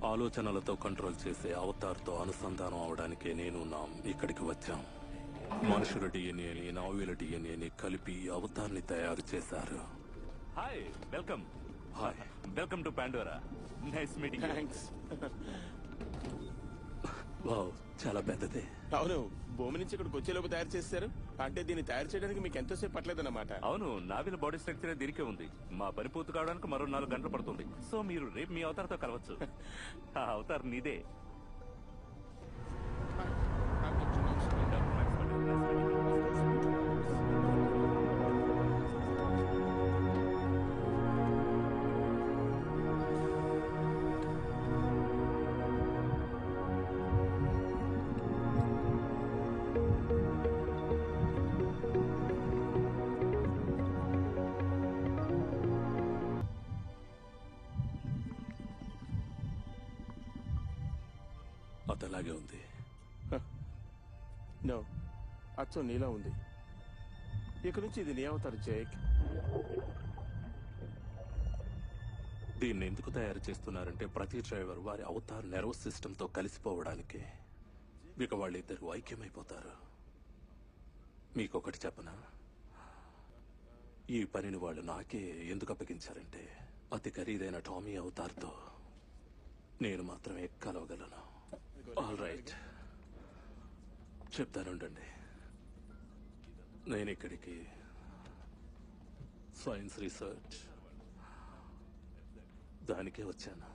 ఆలోచనలతో కంట్రోల్ చేసే అవతార్తో అనుసంధానం అవడానికే నేను ఇక్కడికి వచ్చాం. మనుషుల డిఎన్ఏని నావీల డిఎన్ఏని కలిపి అవతార్ని తయారు చేశారు. Hi, welcome. Hi, welcome to Pandora. Nice meeting. Thanks. Wow, చాలా పెద్దదే. అవును, భూమి నుంచి ఇక్కడికి వచ్చేలోపు తయారు చేస్తారు. అంటే దీన్ని తయారు చేయడానికి మీకు ఎంతోసేపు పట్టలేదన్నమాట. అవును, నావిల బాడీ స్ట్రక్చర్ దీనికే ఉంది. మా పని పూర్తి కావడానికి మరో 4 గంటలు పడుతుంది. సో మీరు రేపు మీ అవతారంతో కలవచ్చు. ఆ అవతారం నీదే. అతలాగే ఉంది. నో, అచ్చం నీలా ఉంది. ఇక నుంచి ఇది నీ అవుతారు జేక్. దీన్ని ఎందుకు తయారు చేస్తున్నారంటే ప్రతి డ్రైవర్ వారి అవతార్ నెర్వస్ సిస్టమ్ తో కలిసిపోవడానికి. ఇక వాళ్ళిద్దరు ఐక్యమైపోతారు. మీకొకటి చెప్పనా, ఈ పనిని వాళ్ళు నాకే ఎందుకు అప్పగించారంటే అతి ఖరీదైన టామీ అవతార్తో నేను మాత్రమే కలవగలను. All right, చెప్తానుండండి. నేను ఇక్కడికి సైన్స్ రీసెర్చ్ దానికే వచ్చాను.